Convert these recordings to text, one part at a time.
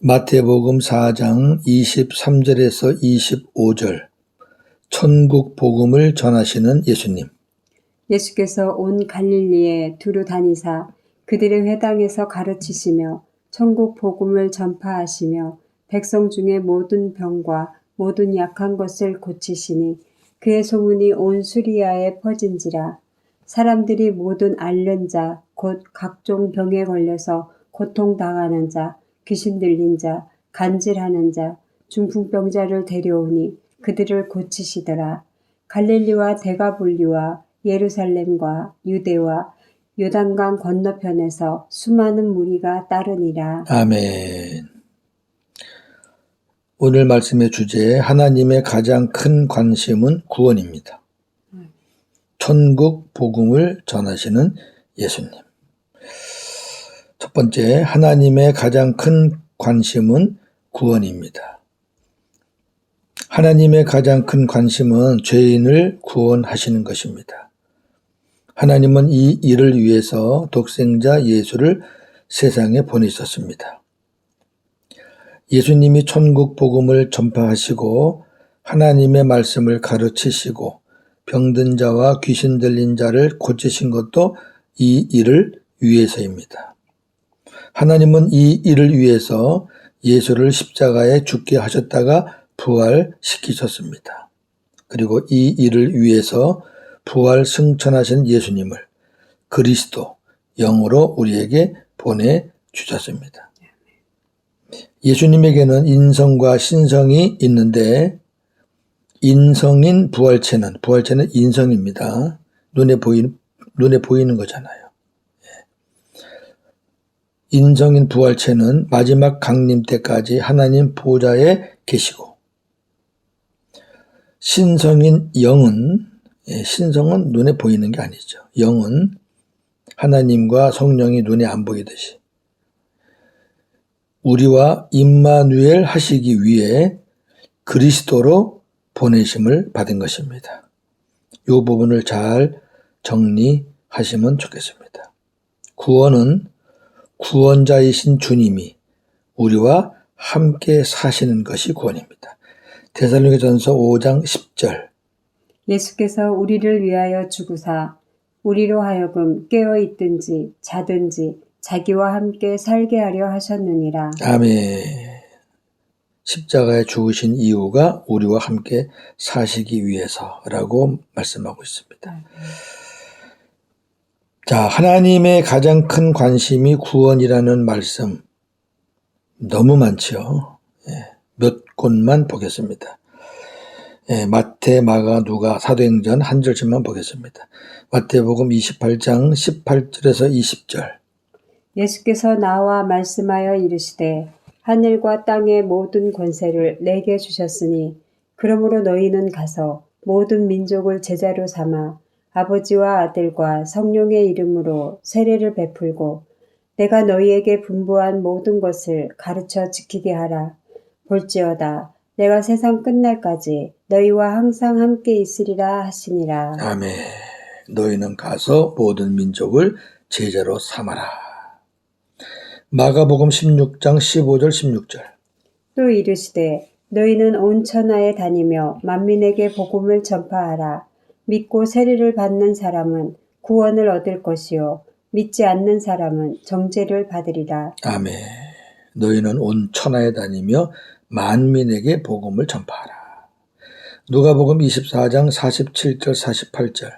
마태복음 4장 23절에서 25절 천국 복음을 전하시는 예수님. 예수께서 온 갈릴리에 두루 다니사 그들의 회당에서 가르치시며 천국 복음을 전파하시며 백성 중에 모든 병과 모든 약한 것을 고치시니 그의 소문이 온 수리아에 퍼진지라. 사람들이 모든 앓는 자 곧 각종 병에 걸려서 고통당하는 자, 귀신 들린 자, 간질하는 자, 중풍병자를 데려오니 그들을 고치시더라. 갈릴리와 데가볼리와 예루살렘과 유대와 요단강 건너편에서 수많은 무리가 따르니라. 아멘. 오늘 말씀의 주제, 하나님의 가장 큰 관심은 구원입니다. 천국 복음을 전하시는 예수님. 첫 번째, 하나님의 가장 큰 관심은 구원입니다. 하나님의 가장 큰 관심은 죄인을 구원하시는 것입니다. 하나님은 이 일을 위해서 독생자 예수를 세상에 보내셨습니다. 예수님이 천국 복음을 전파하시고 하나님의 말씀을 가르치시고 병든 자와 귀신 들린 자를 고치신 것도 이 일을 위해서입니다. 하나님은 이 일을 위해서 예수를 십자가에 죽게 하셨다가 부활시키셨습니다. 그리고 이 일을 위해서 부활 승천하신 예수님을 그리스도, 영으로 우리에게 보내주셨습니다. 예수님에게는 인성과 신성이 있는데 인성인 부활체는 인성입니다. 눈에 보이는 거잖아요. 인성인 부활체는 마지막 강림 때까지 하나님 보좌에 계시고, 신성인 영은, 신성은 눈에 보이는 게 아니죠. 영은 하나님과 성령이 눈에 안 보이듯이 우리와 임마누엘 하시기 위해 그리스도로 보내심을 받은 것입니다. 이 부분을 잘 정리하시면 좋겠습니다. 구원은 구원자이신 주님이 우리와 함께 사시는 것이 구원입니다. 데살로니가전서 5장 10절. 예수께서 우리를 위하여 죽으사 우리로 하여금 깨어 있든지 자든지 자기와 함께 살게 하려 하셨느니라. 아멘. 십자가에 죽으신 이유가 우리와 함께 사시기 위해서라고 말씀하고 있습니다. 자, 하나님의 가장 큰 관심이 구원이라는 말씀 너무 많죠. 몇 곳만 보겠습니다. 마태, 마가, 누가, 사도행전 한 절씩만 보겠습니다. 마태복음 28장 18절에서 20절. 예수께서 나와 말씀하여 이르시되 하늘과 땅의 모든 권세를 내게 주셨으니 그러므로 너희는 가서 모든 민족을 제자로 삼아 아버지와 아들과 성령의 이름으로 세례를 베풀고 내가 너희에게 분부한 모든 것을 가르쳐 지키게 하라. 볼지어다 내가 세상 끝날까지 너희와 항상 함께 있으리라 하시니라. 아멘. 너희는 가서 모든 민족을 제자로 삼아라. 마가복음 16장 15절 16절. 또 이르시되 너희는 온 천하에 다니며 만민에게 복음을 전파하라. 믿고 세례를 받는 사람은 구원을 얻을 것이요 믿지 않는 사람은 정죄를 받으리라. 아멘. 너희는 온 천하에 다니며 만민에게 복음을 전파하라. 누가복음 24장 47절 48절.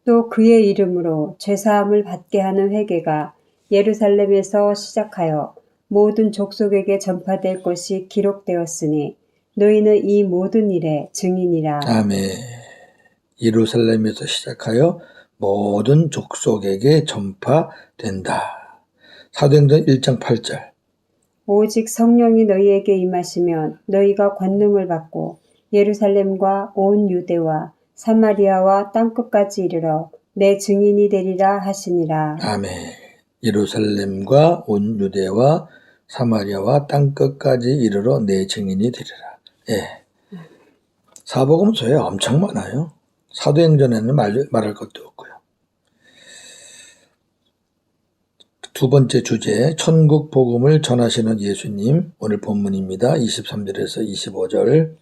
또 그의 이름으로 죄사함을 받게 하는 회개가 예루살렘에서 시작하여 모든 족속에게 전파될 것이 기록되었으니 너희는 이 모든 일의 증인이라. 아멘. 예루살렘에서 시작하여 모든 족속에게 전파된다. 사도행전 1장 8절. 오직 성령이 너희에게 임하시면 너희가 권능을 받고 예루살렘과 온 유대와 사마리아와 땅끝까지 이르러 내 증인이 되리라 하시니라. 아멘. 예루살렘과 온 유대와 사마리아와 땅끝까지 이르러 내 증인이 되리라. 사복음서에 엄청 많아요. 사도행전에는 말할 것도 없고요. 두 번째 주제, 천국 복음을 전하시는 예수님. 오늘 본문입니다. 23절에서 25절.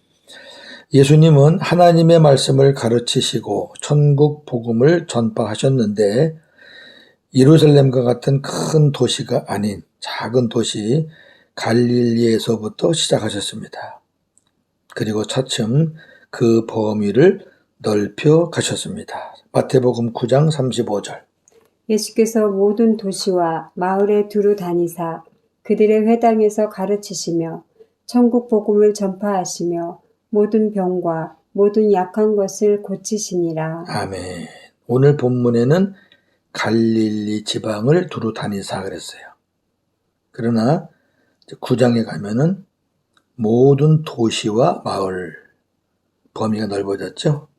예수님은 하나님의 말씀을 가르치시고 천국 복음을 전파하셨는데 예루살렘과 같은 큰 도시가 아닌 작은 도시 갈릴리에서부터 시작하셨습니다. 그리고 차츰 그 범위를 넓혀 가셨습니다. 마태복음 9장 35절. 예수께서 모든 도시와 마을에 두루 다니사 그들의 회당에서 가르치시며 천국 복음을 전파하시며 모든 병과 모든 약한 것을 고치시니라. 아멘. 오늘 본문에는 갈릴리 지방을 두루 다니사 그랬어요. 그러나 9장에 가면은 모든 도시와 마을 범위가 넓어졌죠.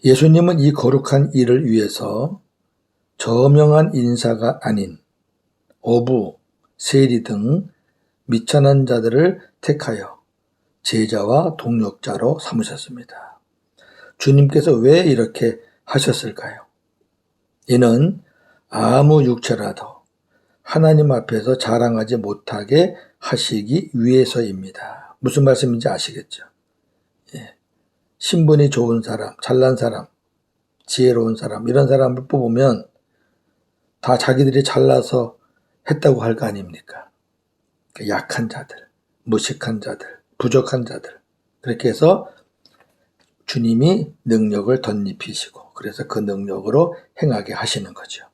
예수님은 이 거룩한 일을 위해서 저명한 인사가 아닌 어부, 세리 등 미천한 자들을 택하여 제자와 동역자로 삼으셨습니다. 주님께서 왜 이렇게 하셨을까요? 이는 아무 육체라도 하나님 앞에서 자랑하지 못하게 하시기 위해서입니다. 무슨 말씀인지 아시겠죠? 신분이 좋은 사람, 잘난 사람, 지혜로운 사람, 이런 사람을 뽑으면 다 자기들이 잘나서 했다고 할 거 아닙니까? 약한 자들, 무식한 자들, 부족한 자들. 그렇게 해서 주님이 능력을 덧입히시고 그래서 그 능력으로 행하게 하시는 거죠.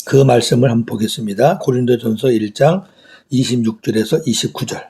그 말씀을 한번 보겠습니다. 고린도전서 1장 26절에서 29절.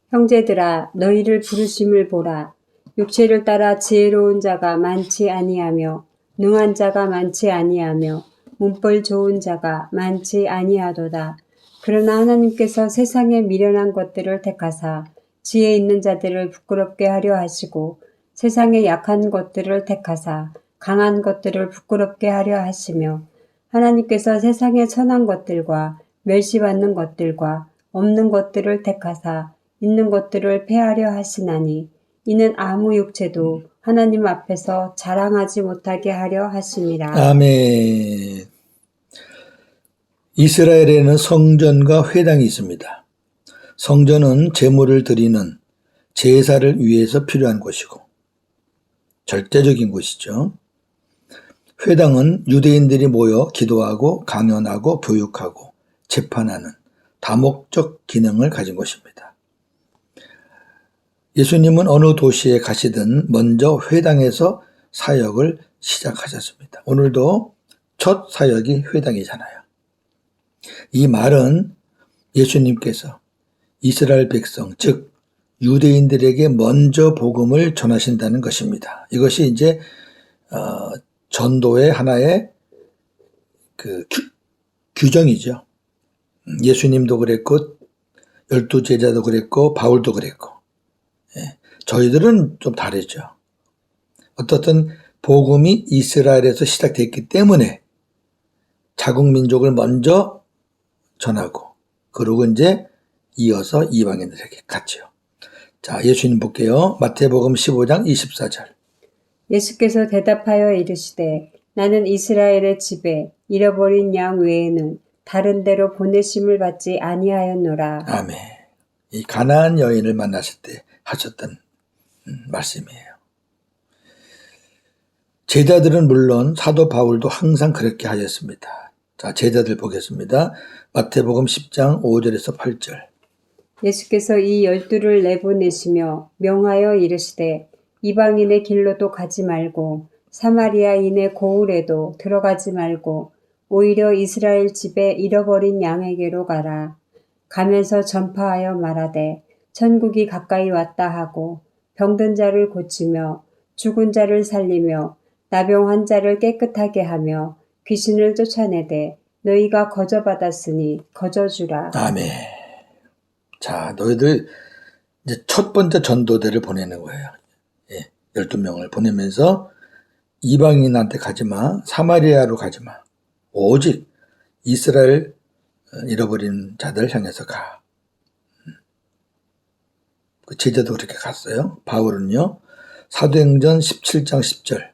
형제들아 너희를 부르심을 보라. 육체를 따라 지혜로운 자가 많지 아니하며 능한 자가 많지 아니하며 문벌 좋은 자가 많지 아니하도다. 그러나 하나님께서 세상에 미련한 것들을 택하사 지혜 있는 자들을 부끄럽게 하려 하시고 세상에 약한 것들을 택하사 강한 것들을 부끄럽게 하려 하시며 하나님께서 세상에 천한 것들과 멸시받는 것들과 없는 것들을 택하사 있는 것들을 폐하려 하시나니 이는 아무 육체도 하나님 앞에서 자랑하지 못하게 하려 하심이라. 아멘. 이스라엘에는 성전과 회당이 있습니다. 성전은 제물을 드리는 제사를 위해서 필요한 곳이고 절대적인 곳이죠. 회당은 유대인들이 모여 기도하고 강연하고 교육하고 재판하는 다목적 기능을 가진 곳입니다. 예수님은 어느 도시에 가시든 먼저 회당에서 사역을 시작하셨습니다. 오늘도 첫 사역이 회당이잖아요. 이 말은 예수님께서 이스라엘 백성, 즉 유대인들에게 먼저 복음을 전하신다는 것입니다. 이것이 이제 전도의 하나의 규정이죠. 예수님도 그랬고 12제자도 그랬고 바울도 그랬고 저희들은 좀 다르죠. 어떻든 복음이 이스라엘에서 시작됐기 때문에 자국 민족을 먼저 전하고 그러고 이제 이어서 이방인들에게 갔죠. 자, 예수님 볼게요. 마태복음 15장 24절. 예수께서 대답하여 이르시되 나는 이스라엘의 집에 잃어버린 양 외에는 다른 데로 보내심을 받지 아니하였노라. 아멘. 이 가나안 여인을 만났을 때 하셨던 말씀이에요. 제자들은 물론 사도 바울도 항상 그렇게 하였습니다. 자, 제자들 보겠습니다. 마태복음 10장 5절에서 8절. 예수께서 이 12를 내보내시며 명하여 이르시되 이방인의 길로도 가지 말고 사마리아인의 고을에도 들어가지 말고 오히려 이스라엘 집에 잃어버린 양에게로 가라. 가면서 전파하여 말하되 천국이 가까이 왔다 하고 병든 자를 고치며 죽은 자를 살리며 나병한 자를 깨끗하게 하며 귀신을 쫓아내되 너희가 거저받았으니 거저주라. 아멘. 자, 너희들 이제 첫 번째 전도대를 보내는 거예요. 12명을 보내면서 이방인한테 가지 마, 사마리아로 가지 마. 오직 이스라엘 잃어버린 자들 향해서 가. 그 제자도 그렇게 갔어요. 바울은요. 사도행전 17장 10절.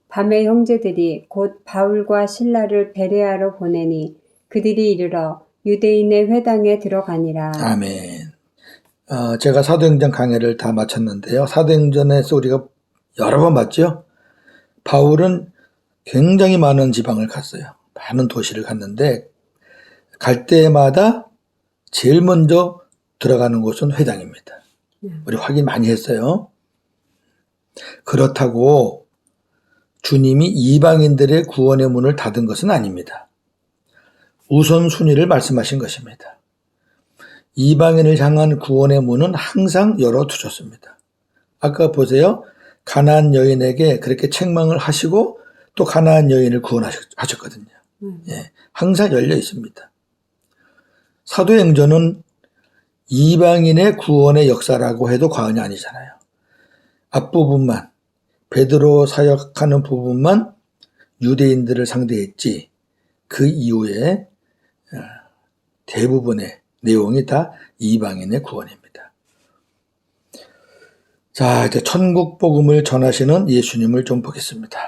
밤에 형제들이 곧 바울과 실라를 베레아로 보내니 그들이 이르러 유대인의 회당에 들어가니라. 아멘. 제가 사도행전 강해를 다 마쳤는데요. 사도행전에서 우리가 여러 번 봤죠. 바울은 굉장히 많은 지방을 갔어요. 많은 도시를 갔는데 갈 때마다 제일 먼저 들어가는 곳은 회당입니다. 우리 확인 많이 했어요. 그렇다고 주님이 이방인들의 구원의 문을 닫은 것은 아닙니다. 우선순위를 말씀하신 것입니다. 이방인을 향한 구원의 문은 항상 열어두셨습니다. 아까 보세요. 가나안 여인에게 그렇게 책망을 하시고 또 가나안 여인을 구원하셨거든요. 예, 항상 열려 있습니다. 사도행전은 이방인의 구원의 역사라고 해도 과언이 아니잖아요. 앞부분만, 베드로 사역하는 부분만 유대인들을 상대했지 그 이후에 대부분의 내용이 다 이방인의 구원입니다. 자, 이제 천국 복음을 전하시는 예수님을 좀 보겠습니다.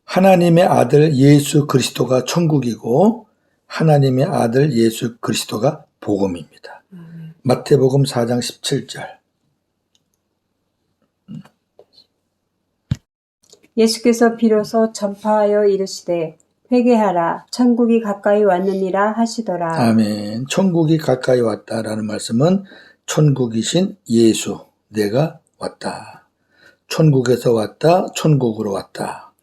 하나님의 아들 예수 그리스도가 천국이고 하나님의 아들 예수 그리스도가 복음입니다. 마태복음 4장 17절. 예수께서 비로소 전파하여 이르시되 회개하라 천국이 가까이 왔느니라 하시더라. 아멘. 천국이 가까이 왔다라는 말씀은 천국이신 예수, 내가 왔다. 천국에서 왔다, 천국으로 왔다.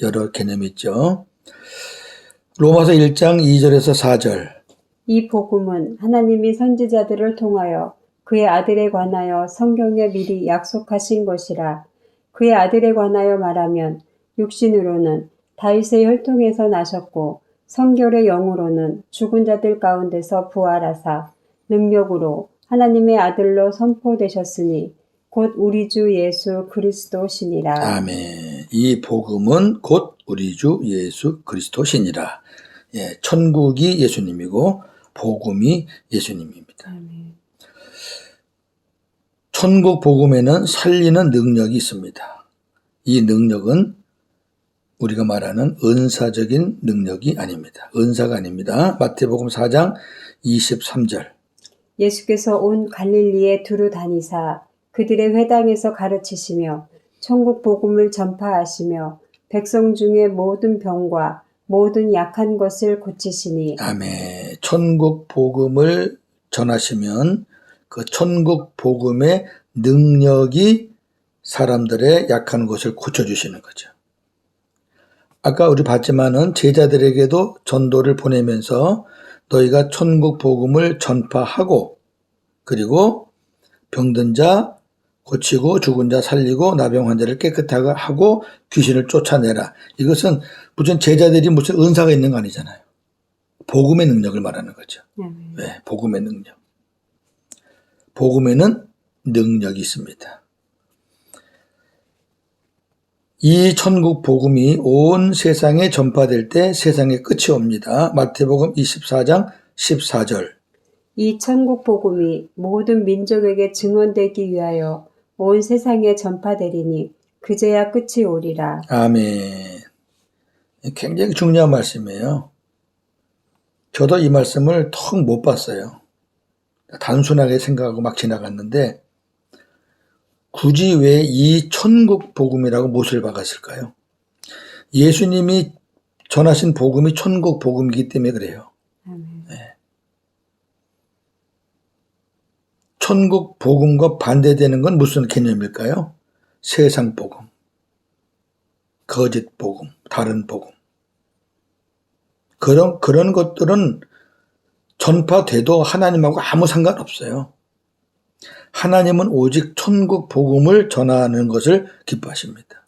여러 개념이 있죠. 로마서 1장 2절에서 4절. 이 복음은 하나님이 선지자들을 통하여 그의 아들에 관하여 성경에 미리 약속하신 것이라. 그의 아들에 관하여 말하면 육신으로는 다윗의 혈통에서 나셨고 성결의 영으로는 죽은 자들 가운데서 부활하사 능력으로 하나님의 아들로 선포되셨으니 곧 우리 주 예수 그리스도시니라. 아멘. 이 복음은 곧 우리 주 예수 그리스도시니라. 예, 천국이 예수님이고 복음이 예수님입니다. 아멘. 천국 복음에는 살리는 능력이 있습니다. 이 능력은 우리가 말하는 은사적인 능력이 아닙니다. 은사가 아닙니다. 마태복음 4장 23절. 예수께서 온 갈릴리에 두루 다니사 그들의 회당에서 가르치시며 천국 복음을 전파하시며 백성 중에 모든 병과 모든 약한 것을 고치시니. 아멘. 천국 복음을 전하시면 그 천국 복음의 능력이 사람들의 약한 것을 고쳐주시는 거죠. 아까 우리 봤지만은 제자들에게도 전도를 보내면서 너희가 천국 복음을 전파하고 그리고 병든 자 고치고 죽은 자 살리고 나병 환자를 깨끗하게 하고 귀신을 쫓아내라. 이것은 무슨 제자들이 무슨 은사가 있는 거 아니잖아요. 복음의 능력을 말하는 거죠. 네, 복음의 능력. 복음에는 능력이 있습니다. 이 천국 복음이 온 세상에 전파될 때 세상의 끝이 옵니다. 마태복음 24장 14절. 이 천국 복음이 모든 민족에게 증언되기 위하여 온 세상에 전파되리니 그제야 끝이 오리라. 아멘. 굉장히 중요한 말씀이에요. 저도 이 말씀을 턱 못 봤어요. 단순하게 생각하고 막 지나갔는데 굳이 왜 이 천국 복음이라고 못을 박았을까요? 예수님이 전하신 복음이 천국 복음이기 때문에 그래요. 네. 천국 복음과 반대되는 건 무슨 개념일까요? 세상 복음, 거짓 복음, 다른 복음. 그런 것들은 전파돼도 하나님하고 아무 상관없어요. 하나님은 오직 천국 복음을 전하는 것을 기뻐하십니다.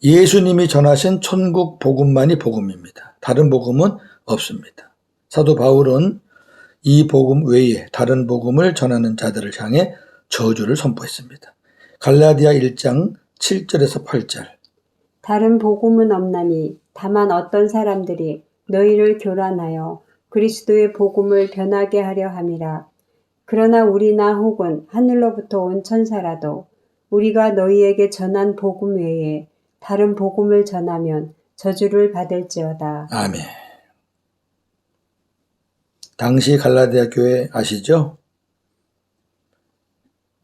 예수님이 전하신 천국 복음만이 복음입니다. 다른 복음은 없습니다. 사도 바울은 이 복음 외에 다른 복음을 전하는 자들을 향해 저주를 선포했습니다. 갈라디아 1장 7절에서 8절. 다른 복음은 없나니 다만 어떤 사람들이 너희를 교란하여 그리스도의 복음을 변하게 하려 함이라. 그러나 우리나 혹은 하늘로부터 온 천사라도 우리가 너희에게 전한 복음 외에 다른 복음을 전하면 저주를 받을지어다. 아멘. 당시 갈라디아 교회 아시죠?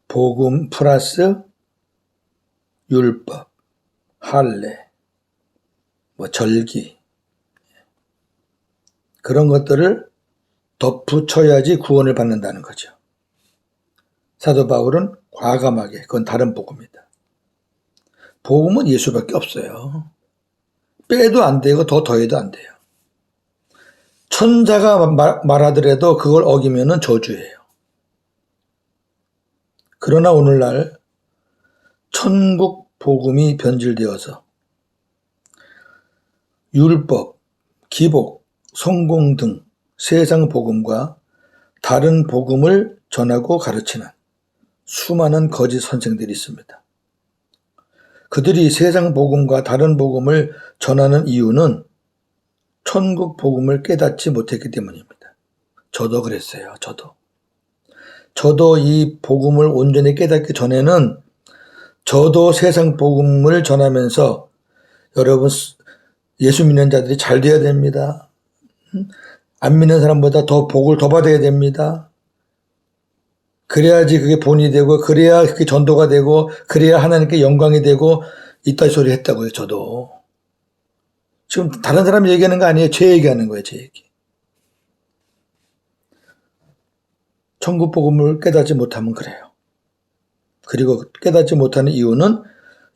복음 플러스 율법, 할례, 절기 그런 것들을 덧붙여야지 구원을 받는다는 거죠. 사도 바울은 과감하게 그건 다른 복음이다. 복음은 예수밖에 없어요. 빼도 안 되고 더해도 안 돼요. 천자가 말하더라도 그걸 어기면은 저주예요. 그러나 오늘날 천국 복음이 변질되어서 율법, 기복, 성공 등 세상 복음과 다른 복음을 전하고 가르치는 수많은 거짓 선생들이 있습니다. 그들이 세상 복음과 다른 복음을 전하는 이유는 천국 복음을 깨닫지 못했기 때문입니다. 저도 그랬어요. 저도 이 복음을 온전히 깨닫기 전에는 저도 세상 복음을 전하면서 여러분 예수 믿는 자들이 잘 돼야 됩니다. 안 믿는 사람보다 더 복을 더 받아야 됩니다. 그래야지 그게 본이 되고 그래야 그게 전도가 되고 그래야 하나님께 영광이 되고 이따 소리 했다고요. 저도. 지금 다른 사람 얘기하는 거 아니에요. 제 얘기하는 거예요. 제 얘기. 천국 복음을 깨닫지 못하면 그래요. 그리고 깨닫지 못하는 이유는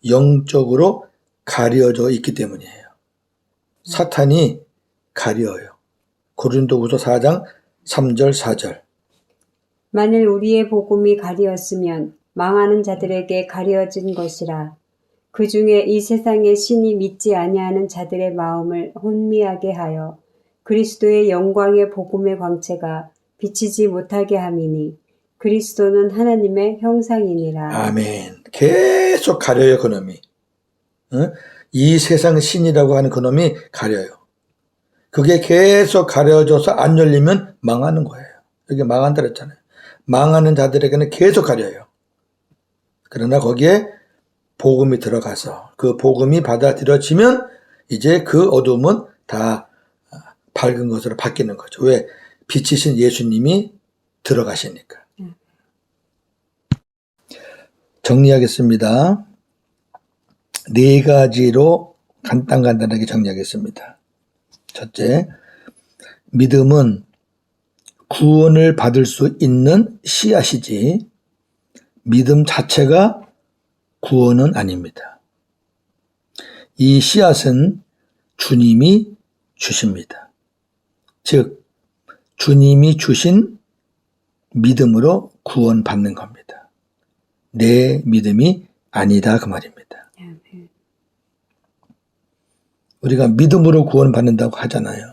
영적으로 가려져 있기 때문이에요. 사탄이 가려요. 고린도후서 4장 3절 4절. 만일 우리의 복음이 가리었으면 망하는 자들에게 가려진 것이라. 그 중에 이 세상의 신이 믿지 아니하는 자들의 마음을 혼미하게 하여 그리스도의 영광의 복음의 광채가 비치지 못하게 함이니 그리스도는 하나님의 형상이니라. 아멘. 계속 가려요, 그놈이. 이 세상 신이라고 하는 그놈이 가려요. 그게 계속 가려져서 안 열리면 망하는 거예요. 여기 망한다 그랬잖아요. 망하는 자들에게는 계속 가려요. 그러나 거기에 복음이 들어가서 그 복음이 받아들여지면 이제 그 어둠은 다 밝은 것으로 바뀌는 거죠. 왜? 빛이신 예수님이 들어가시니까. 정리하겠습니다. 4가지로 간단하게 정리하겠습니다. 첫째, 믿음은 구원을 받을 수 있는 씨앗이지 믿음 자체가 구원은 아닙니다. 이 씨앗은 주님이 주십니다. 즉 주님이 주신 믿음으로 구원받는 겁니다. 내 믿음이 아니다 그 말입니다. 우리가 믿음으로 구원받는다고 하잖아요.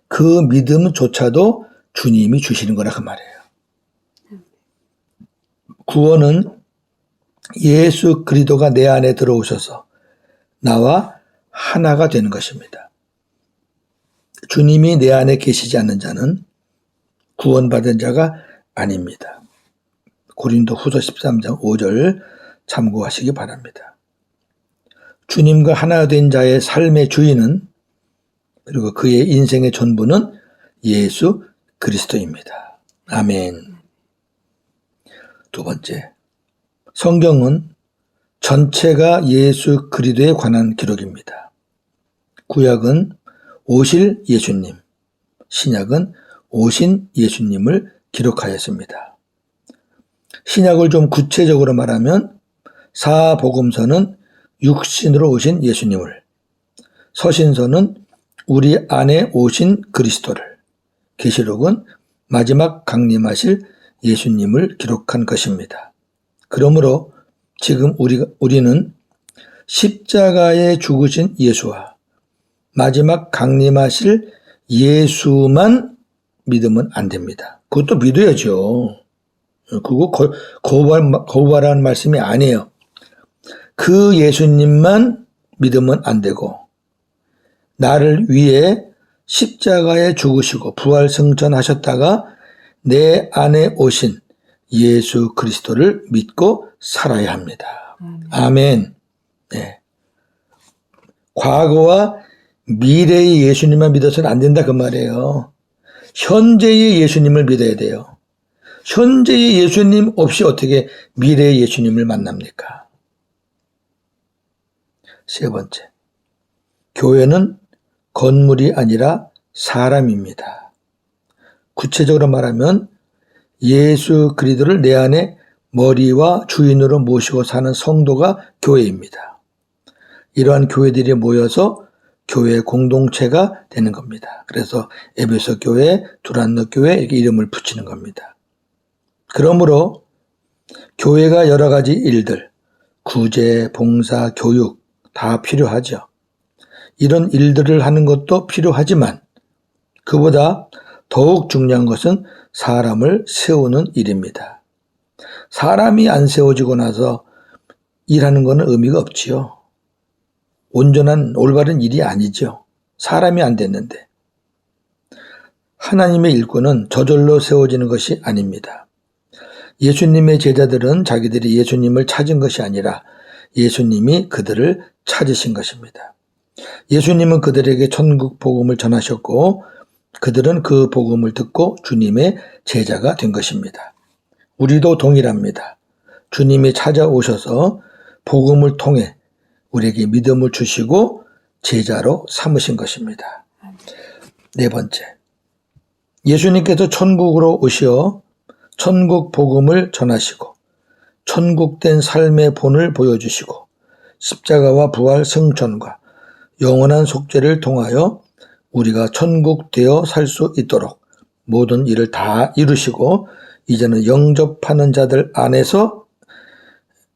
그 믿음조차도 주님이 주시는 거라 그 말이에요. 구원은 예수 그리스도가 내 안에 들어오셔서 나와 하나가 되는 것입니다. 주님이 내 안에 계시지 않는 자는 구원받은 자가 아닙니다. 고린도후서 13장 5절 참고하시기 바랍니다. 주님과 하나 된 자의 삶의 주인은 그리고 그의 인생의 전부는 예수 그리스도입니다. 아멘. 두 번째, 성경은 전체가 예수 그리스도에 관한 기록입니다. 구약은 오실 예수님, 신약은 오신 예수님을 기록하였습니다. 신약을 좀 구체적으로 말하면 사복음서는 육신으로 오신 예수님을, 서신서는 우리 안에 오신 그리스도를, 계시록은 마지막 강림하실 예수님을 기록한 것입니다. 그러므로 지금 우리는 십자가에 죽으신 예수와 마지막 강림하실 예수만 믿으면 안 됩니다. 그것도 믿어야죠. 그거 거부하라는 말씀이 아니에요. 그 예수님만 믿으면 안 되고 나를 위해 십자가에 죽으시고 부활 승천하셨다가 내 안에 오신 예수 그리스도를 믿고 살아야 합니다. 아멘. 네. 과거와 미래의 예수님만 믿어서는 안 된다 그 말이에요. 현재의 예수님을 믿어야 돼요. 현재의 예수님 없이 어떻게 미래의 예수님을 만납니까? 세 번째, 교회는 건물이 아니라 사람입니다. 구체적으로 말하면 예수 그리스도를 내 안에 머리와 주인으로 모시고 사는 성도가 교회입니다. 이러한 교회들이 모여서 교회 공동체가 되는 겁니다. 그래서 에베소 교회, 두란노 교회 이렇게 이름을 붙이는 겁니다. 그러므로 교회가 여러 가지 일들, 구제, 봉사, 교육 다 필요하죠. 이런 일들을 하는 것도 필요하지만 그보다 더욱 중요한 것은 사람을 세우는 일입니다. 사람이 안 세워지고 나서 일하는 것은 의미가 없지요. 온전한 올바른 일이 아니죠. 사람이 안 됐는데. 하나님의 일꾼은 저절로 세워지는 것이 아닙니다. 예수님의 제자들은 자기들이 예수님을 찾은 것이 아니라 예수님이 그들을 찾으신 것입니다. 예수님은 그들에게 천국 복음을 전하셨고 그들은 그 복음을 듣고 주님의 제자가 된 것입니다. 우리도 동일합니다. 주님이 찾아오셔서 복음을 통해 우리에게 믿음을 주시고 제자로 삼으신 것입니다. 네 번째, 예수님께서 천국으로 오시어 천국 복음을 전하시고 천국된 삶의 본을 보여주시고 십자가와 부활 승천과 영원한 속죄를 통하여 우리가 천국 되어 살 수 있도록 모든 일을 다 이루시고 이제는 영접하는 자들 안에서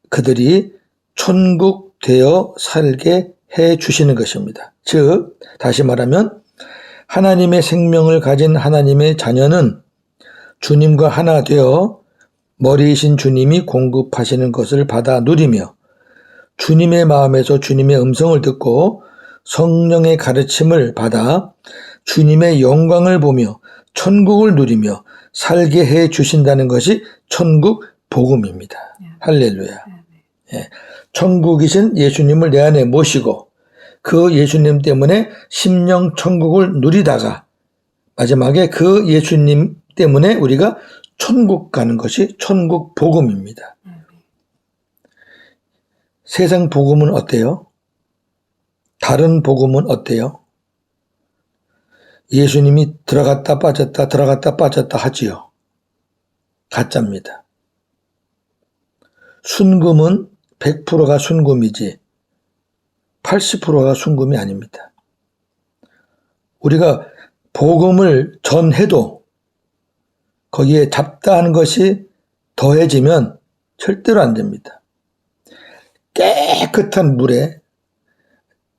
그들이 천국 되어 살게 해 주시는 것입니다. 즉 다시 말하면 하나님의 생명을 가진 하나님의 자녀는 주님과 하나 되어 머리이신 주님이 공급하시는 것을 받아 누리며 주님의 마음에서 주님의 음성을 듣고 성령의 가르침을 받아 주님의 영광을 보며 천국을 누리며 살게 해 주신다는 것이 천국 복음입니다. 할렐루야. 예. 천국이신 예수님을 내 안에 모시고 그 예수님 때문에 심령 천국을 누리다가 마지막에 그 예수님 때문에 우리가 천국 가는 것이 천국 복음입니다. 세상 복음은 어때요? 다른 복음은 어때요? 예수님이 들어갔다 빠졌다 하지요. 가짜입니다. 순금은 100%가 순금이지 80%가 순금이 아닙니다. 우리가 복음을 전해도 거기에 잡다한 것이 더해지면 절대로 안 됩니다. 깨끗한 물에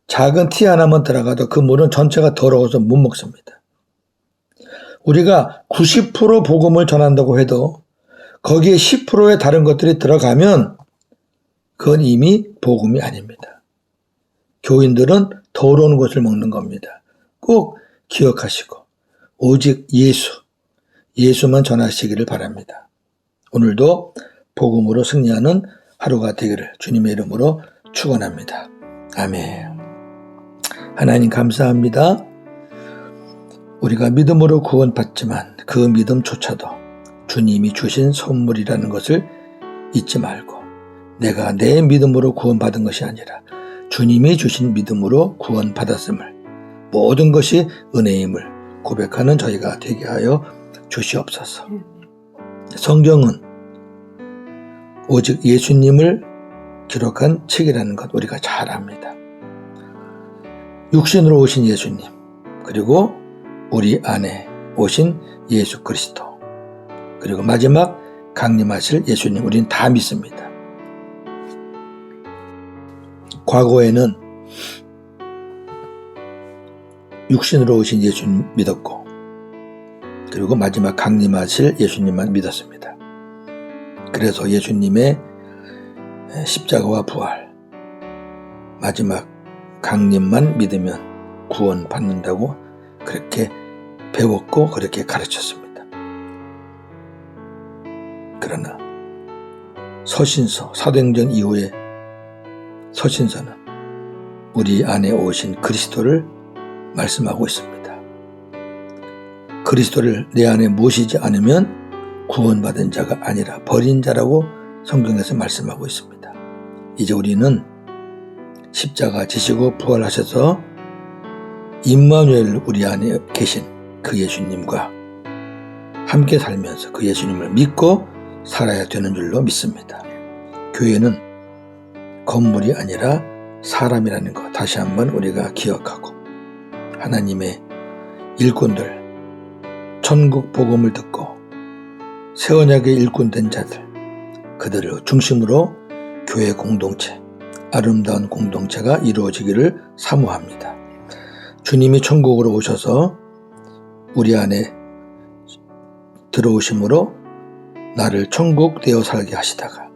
작은 티 하나만 들어가도 그 물은 전체가 더러워서 못 먹습니다. 우리가 90% 복음을 전한다고 해도 거기에 10%의 다른 것들이 들어가면 그건 이미 복음이 아닙니다. 교인들은 더러운 것을 먹는 겁니다. 꼭 기억하시고 오직 예수만 전하시기를 바랍니다. 오늘도 복음으로 승리하는 하루가 되기를 주님의 이름으로 축원합니다. 아멘. 하나님 감사합니다. 우리가 믿음으로 구원받지만 그 믿음조차도 주님이 주신 선물이라는 것을 잊지 말고 내가 내 믿음으로 구원받은 것이 아니라 주님이 주신 믿음으로 구원받았음을 모든 것이 은혜임을 고백하는 저희가 되게 하여 주시옵소서. 성경은 오직 예수님을 기록한 책이라는 것 우리가 잘 압니다. 육신으로 오신 예수님 그리고 우리 안에 오신 예수 그리스도 그리고 마지막 강림하실 예수님 우리는 다 믿습니다. 과거에는 육신으로 오신 예수님 믿었고 그리고 마지막 강림하실 예수님만 믿었습니다. 그래서 예수님의 십자가와 부활 마지막 강림만 믿으면 구원받는다고 그렇게 배웠고 그렇게 가르쳤습니다. 그러나 서신서 사도행전 이후에 서신서는 우리 안에 오신 그리스도를 말씀하고 있습니다. 그리스도를 내 안에 모시지 않으면 구원받은 자가 아니라 버린 자라고 성경에서 말씀하고 있습니다. 이제 우리는 십자가 지시고 부활하셔서 임마누엘 우리 안에 계신 그 예수님과 함께 살면서 그 예수님을 믿고 살아야 되는 줄로 믿습니다. 교회는 건물이 아니라 사람이라는 것 다시 한번 우리가 기억하고 하나님의 일꾼들, 천국 복음을 듣고 새 언약의 일꾼 된 자들, 그들을 중심으로 교회 공동체, 아름다운 공동체가 이루어지기를 사모합니다. 주님이 천국으로 오셔서 우리 안에 들어오심으로 나를 천국 되어 살게 하시다가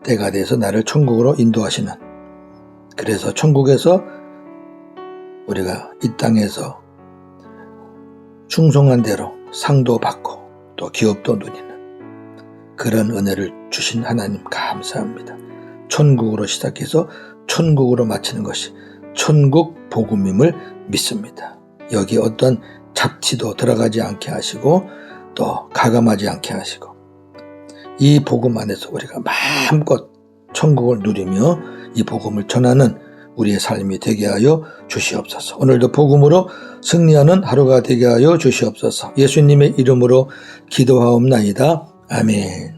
때가 돼서 나를 천국으로 인도하시는, 그래서 천국에서 우리가 이 땅에서 충성한 대로 상도 받고 또 기업도 누리는 그런 은혜를 주신 하나님 감사합니다. 천국으로 시작해서 천국으로 마치는 것이 천국 복음임을 믿습니다. 여기 어떤 잡티도 들어가지 않게 하시고 또 가감하지 않게 하시고 이 복음 안에서 우리가 마음껏 천국을 누리며 이 복음을 전하는 우리의 삶이 되게 하여 주시옵소서. 오늘도 복음으로 승리하는 하루가 되게 하여 주시옵소서. 예수님의 이름으로 기도하옵나이다. 아멘.